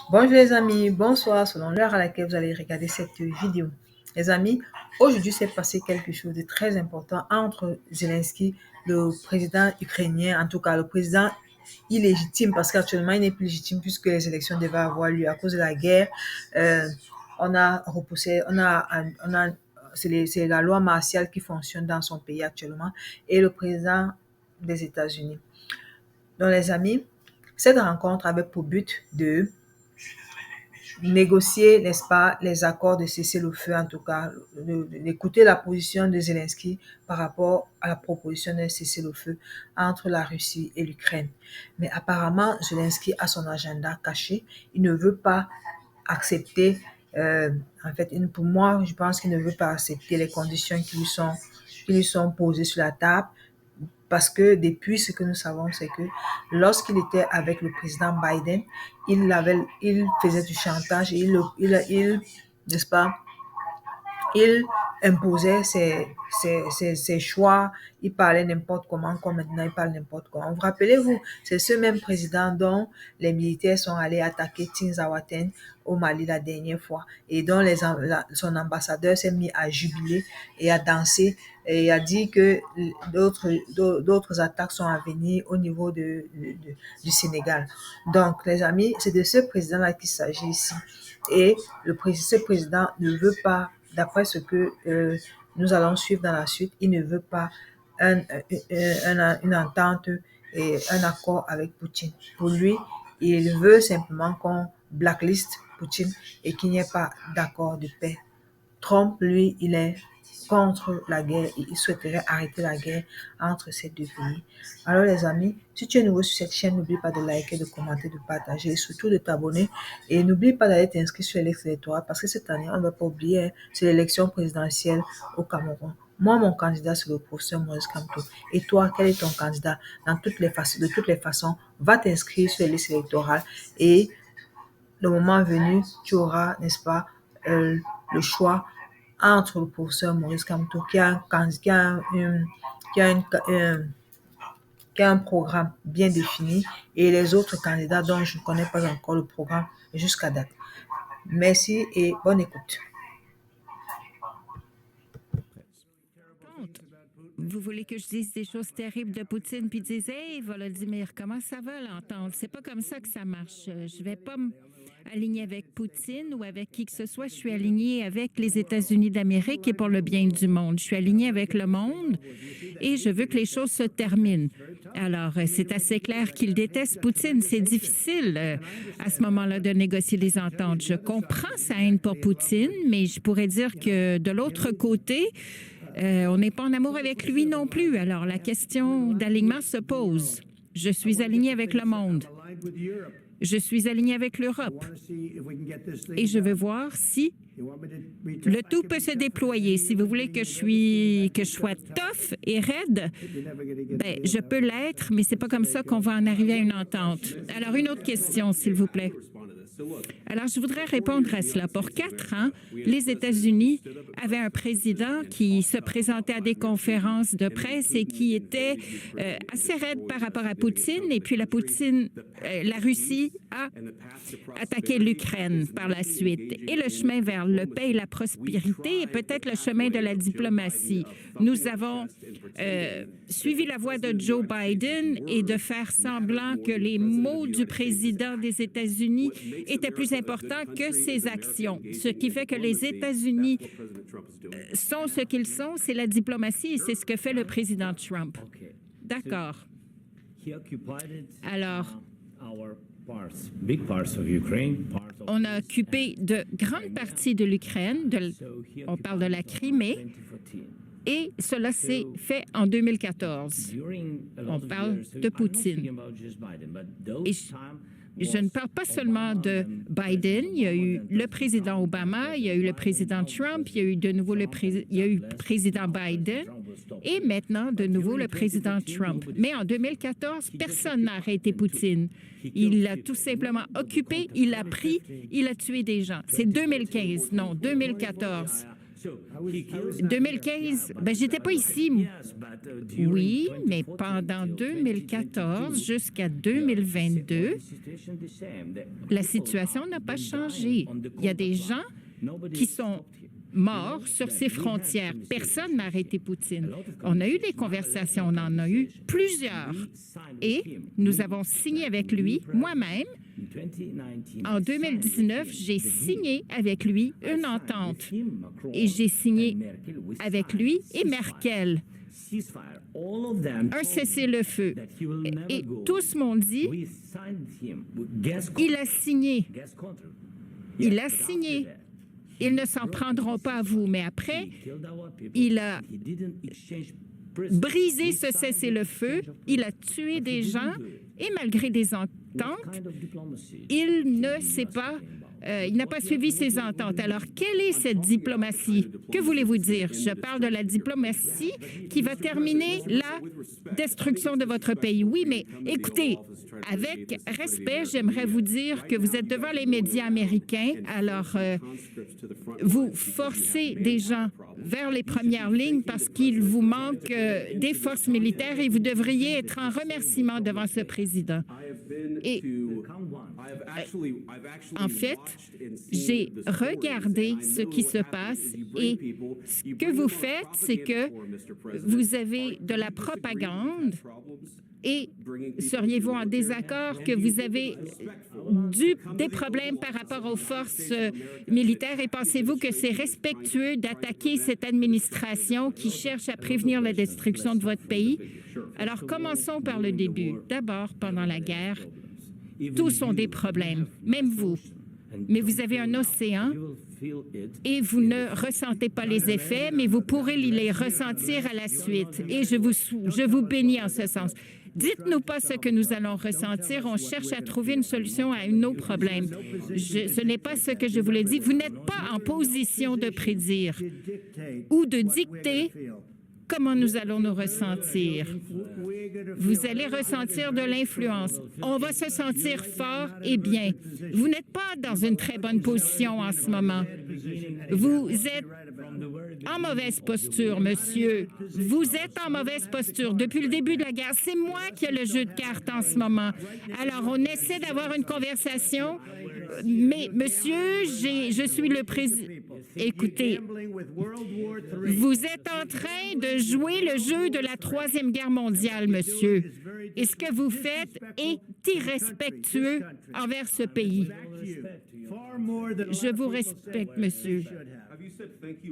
Bonjour les amis, bonsoir selon l'heure à laquelle vous allez regarder cette vidéo. Les amis, aujourd'hui s'est passé quelque chose de très important entre Zelensky, le président ukrainien, en tout cas le président illégitime parce qu'actuellement il n'est plus légitime puisque les élections devaient avoir lieu à cause de la guerre. Euh, on a repoussé, c'est la loi martiale qui fonctionne dans son pays actuellement et le président des États-Unis. Donc les amis, cette rencontre avait pour but de négocier, n'est-ce pas, les accords de cessez-le-feu, en tout cas, d'écouter la position de Zelensky par rapport à la proposition de cessez-le-feu entre la Russie et l'Ukraine. Mais apparemment, Zelensky a son agenda caché. Il ne veut pas accepter, en fait, pour moi, je pense qu'il ne veut pas accepter les conditions qui lui sont posées sur la table. Parce que depuis, ce que nous savons, c'est que lorsqu'il était avec le président Biden, il faisait du chantage et n'est-ce pas, il imposait ses choix, il parlait n'importe comment, comme maintenant il parle n'importe comment. Vous rappelez-vous, c'est ce même président dont les militaires sont allés attaquer Tinzawaten au Mali la dernière fois et dont son ambassadeur s'est mis à jubiler et à danser et a dit que d'autres attaques sont à venir au niveau du Sénégal. Donc, les amis, c'est de ce président-là qu'il s'agit ici. Et ce président ne veut pas, d'après ce que nous allons suivre dans la suite, il ne veut pas une entente et un accord avec Poutine. Pour lui, il veut simplement qu'on blacklist Poutine et qu'il n'y ait pas d'accord de paix. Trump, lui, il est contre la guerre et il souhaiterait arrêter la guerre entre ces deux pays. Alors les amis, si tu es nouveau sur cette chaîne, n'oublie pas de liker, de commenter, de partager et surtout de t'abonner. Et n'oublie pas d'aller t'inscrire sur l'électorat parce que cette année, on ne va pas oublier, c'est l'élection présidentielle au Cameroun. Moi, mon candidat, c'est le professeur Maurice Kamto. Et toi, quel est ton candidat? De toutes les façons, va t'inscrire sur les listes électorales et le moment venu, tu auras, n'est-ce pas, le choix entre le professeur Maurice Kamto qui a un programme bien défini et les autres candidats dont je ne connais pas encore le programme jusqu'à date. Merci et bonne écoute. Vous voulez que je dise des choses terribles de Poutine puis dise hey Volodymyr, comment ça va l'entendre? C'est pas comme ça que ça marche. Je vais pas m'aligner avec Poutine ou avec qui que ce soit. Je suis alignée avec les États-Unis d'Amérique et pour le bien du monde. Je suis alignée avec le monde et je veux que les choses se terminent. Alors, c'est assez clair qu'il déteste Poutine. C'est difficile à ce moment-là de négocier des ententes. Je comprends sa haine pour Poutine, mais je pourrais dire que de l'autre côté, on n'est pas en amour avec lui non plus. Alors, la question d'alignement se pose. Je suis aligné avec le monde. Je suis aligné avec l'Europe. Et je veux voir si le tout peut se déployer. Si vous voulez que je sois tough et raide, ben, je peux l'être, mais c'est pas comme ça qu'on va en arriver à une entente. Alors, une autre question, s'il vous plaît. Alors, je voudrais répondre à cela. Pour 4 ans, les États-Unis avaient un président qui se présentait à des conférences de presse et qui était assez raide par rapport à Poutine. Et puis, la Russie a attaqué l'Ukraine par la suite. Et le chemin vers le paix et la prospérité est peut-être le chemin de la diplomatie. Nous avons suivi la voie de Joe Biden et de faire semblant que les mots du président des États-Unis étaient plus importants que ses actions. Ce qui fait que les États-Unis sont ce qu'ils sont, c'est la diplomatie et c'est ce que fait le président Trump. D'accord. Alors, on a occupé de grandes parties de l'Ukraine, on parle de la Crimée, et cela s'est fait en 2014. On parle de Poutine. Et je ne parle pas seulement de Biden, il y a eu le président Obama, il y a eu le président Trump, il y a eu de nouveau le président Biden et maintenant de nouveau le président Trump. Mais en 2014, personne n'a arrêté Poutine. Il l'a tout simplement occupé, il l'a pris, il a tué des gens. C'est 2015, non, 2014. 2015, ben, j'étais pas ici. Oui, mais pendant 2014 jusqu'à 2022, la situation n'a pas changé. Il y a des gens qui sont morts sur ces frontières. Personne n'a arrêté Poutine. On a eu des conversations, on en a eu plusieurs. Et nous avons signé avec lui, moi-même, en 2019, j'ai signé avec lui une entente. Et j'ai signé avec lui et Merkel un cessez-le-feu. Et tous m'ont dit, il a signé. Il a signé. Ils ne s'en prendront pas à vous. Mais après, il a brisé ce cessez-le-feu, il a tué des gens et malgré des ententes, il ne s'est pas... il n'a pas suivi ces ententes. Alors, quelle est cette diplomatie? Que voulez-vous dire? Je parle de la diplomatie qui va terminer la destruction de votre pays. Oui, mais écoutez, avec respect, j'aimerais vous dire que vous êtes devant les médias américains. Alors, vous forcez des gens vers les premières lignes parce qu'il vous manque des forces militaires et vous devriez être en remerciement devant ce président. Et en fait, j'ai regardé ce qui se passe et ce que vous faites, c'est que vous avez de la propagande et seriez-vous en désaccord que vous avez des problèmes par rapport aux forces militaires et pensez-vous que c'est respectueux d'attaquer cette administration qui cherche à prévenir la destruction de votre pays? Alors, commençons par le début. D'abord, pendant la guerre, tous ont des problèmes, même vous. Mais vous avez un océan et vous ne ressentez pas les effets, mais vous pourrez les ressentir à la suite. Et je vous bénis en ce sens. Dites-nous pas ce que nous allons ressentir. On cherche à trouver une solution à nos problèmes. Ce n'est pas ce que je voulais dire. Vous n'êtes pas en position de prédire ou de dicter comment nous allons nous ressentir. Vous allez ressentir de l'influence. On va se sentir fort et bien. Vous n'êtes pas dans une très bonne position en ce moment. Vous êtes en mauvaise posture, monsieur. Vous êtes en mauvaise posture depuis le début de la guerre. C'est moi qui ai le jeu de cartes en ce moment. Alors, on essaie d'avoir une conversation, mais monsieur, je suis le président. Écoutez, vous êtes en train de jouer le jeu de la Troisième Guerre mondiale, monsieur. Et ce que vous faites est irrespectueux envers ce pays. Je vous respecte, monsieur.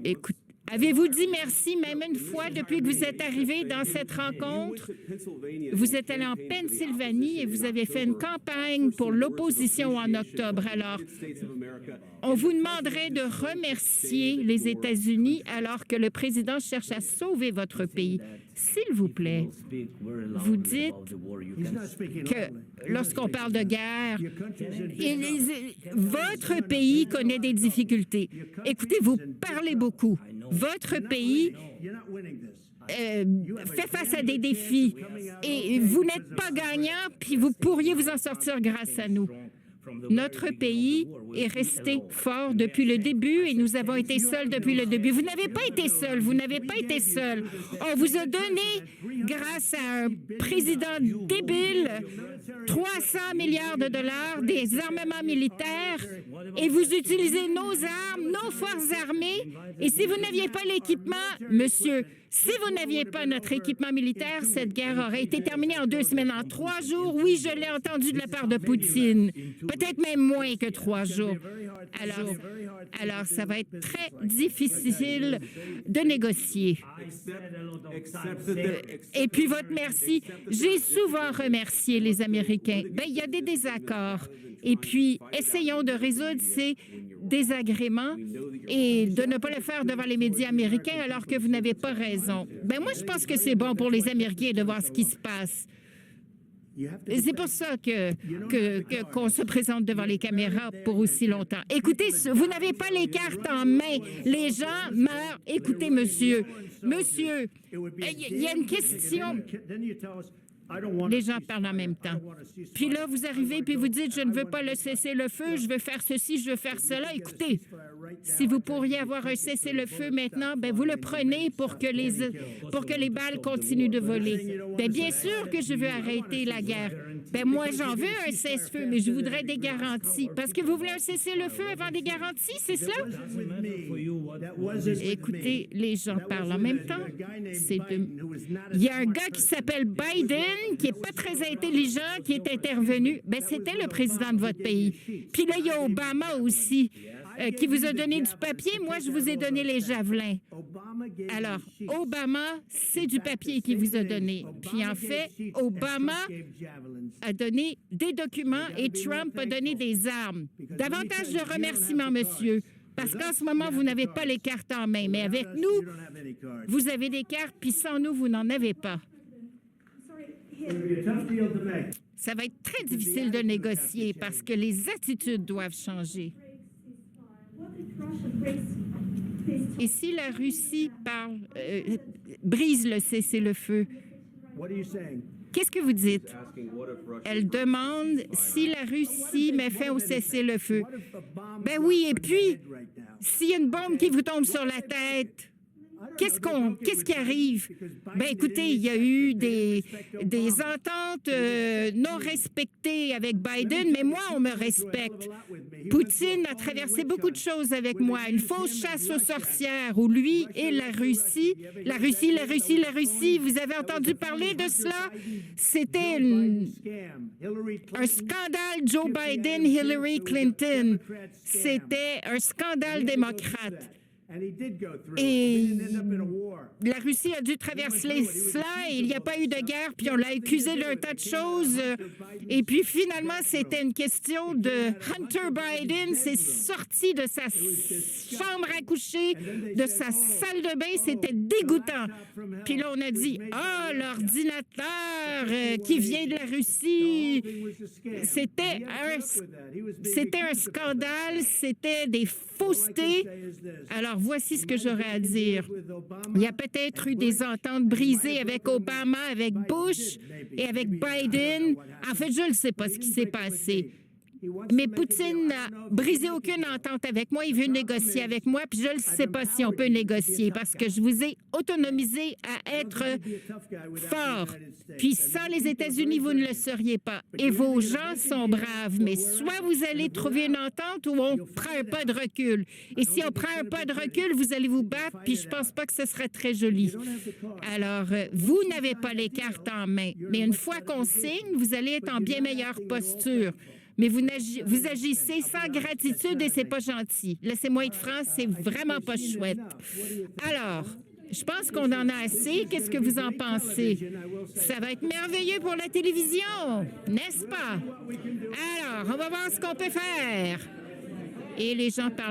Écoute, avez-vous dit merci même une fois depuis que vous êtes arrivé dans cette rencontre? Vous êtes allé en Pennsylvanie et vous avez fait une campagne pour l'opposition en octobre. Alors, on vous demanderait de remercier les États-Unis alors que le président cherche à sauver votre pays. S'il vous plaît, vous dites que lorsqu'on parle de guerre, votre pays connaît des difficultés. Écoutez, vous parlez beaucoup. Votre pays fait face à des défis et vous n'êtes pas gagnant, puis vous pourriez vous en sortir grâce à nous. Notre pays est resté fort depuis le début et nous avons été seuls depuis le début. Vous n'avez pas été seul, vous n'avez pas été seul. On vous a donné, grâce à un président débile, 300 milliards de dollars, des armements militaires, et vous utilisez nos armes, nos forces armées. Et si vous n'aviez pas l'équipement, monsieur, si vous n'aviez pas notre équipement militaire, cette guerre aurait été terminée en 2 semaines, en 3 jours. Oui, je l'ai entendu de la part de Poutine. Peut-être même moins que 3 jours. Alors, ça va être très difficile de négocier. Et puis, votre merci. J'ai souvent remercié les Américains. Bien, il y a des désaccords. Et puis, essayons de résoudre ces désagréments et de ne pas le faire devant les médias américains alors que vous n'avez pas raison. Ben moi, je pense que c'est bon pour les Américains de voir ce qui se passe. C'est pour ça qu'on se présente devant les caméras pour aussi longtemps. Écoutez, vous n'avez pas les cartes en main. Les gens meurent. Écoutez, monsieur, il y a une question. Les gens parlent en même temps. Puis là, vous arrivez puis vous dites, je ne veux pas le cessez-le-feu, je veux faire ceci, je veux faire cela. Écoutez, si vous pourriez avoir un cessez-le-feu maintenant, ben vous le prenez pour que les balles continuent de voler. Bien sûr que je veux arrêter la guerre. Ben moi, j'en veux un cessez-le-feu, mais je voudrais des garanties. Parce que vous voulez un cessez-le-feu avant des garanties, c'est cela? Écoutez, les gens parlent en même temps. Il y a un gars qui s'appelle Biden, qui n'est pas très intelligent, qui est intervenu. Ben c'était le président de votre pays. Puis là, il y a Obama aussi, qui vous a donné du papier. Moi, je vous ai donné les javelins. Alors, Obama, c'est du papier qu'il vous a donné. Puis en fait, Obama a donné des documents et Trump a donné des armes. Davantage de remerciements, monsieur. Parce qu'en ce moment, vous n'avez pas les cartes en main. Mais avec nous, vous avez des cartes, puis sans nous, vous n'en avez pas. Ça va être très difficile de négocier parce que les attitudes doivent changer. Et si la Russie brise le cessez-le-feu, qu'est-ce que vous dites? Elle demande si la Russie met fin au cessez-le-feu. Ben oui, et puis, s'il y a une bombe qui vous tombe sur la tête, qu'est-ce qui arrive? Ben écoutez, il y a eu des ententes non respectées avec Biden, mais moi, on me respecte. Poutine a traversé beaucoup de choses avec moi. Une fausse chasse aux sorcières où lui et la Russie, vous avez entendu parler de cela? C'était un scandale Joe Biden, Hillary Clinton. C'était un scandale démocrate. Et la Russie a dû traverser cela et il n'y a pas eu de guerre, puis on l'a accusé d'un tas de choses. Et puis finalement, c'était une question de Hunter Biden. C'est sorti de sa chambre à coucher, de sa salle de bain. C'était dégoûtant. Puis là, on a dit, l'ordinateur qui vient de la Russie. C'était un scandale, c'était des faussetés. Alors, voici ce que j'aurais à dire. Il y a peut-être eu des ententes brisées avec Obama, avec Bush et avec Biden. En fait, je ne sais pas ce qui s'est passé. Mais Poutine n'a brisé aucune entente avec moi. Il veut négocier avec moi, puis je ne sais pas si on peut négocier parce que je vous ai autonomisé à être fort. Puis sans les États-Unis, vous ne le seriez pas. Et vos gens sont braves, mais soit vous allez trouver une entente ou on prend un pas de recul. Et si on prend un pas de recul, vous allez vous battre, puis je pense pas que ce serait très joli. Alors, vous n'avez pas les cartes en main, mais une fois qu'on signe, vous allez être en bien meilleure posture. Mais vous agissez sans gratitude et c'est pas gentil. Laissez-moi être franc, c'est vraiment pas chouette. Alors, je pense qu'on en a assez. Qu'est-ce que vous en pensez? Ça va être merveilleux pour la télévision, n'est-ce pas? Alors, on va voir ce qu'on peut faire. Et les gens parlent.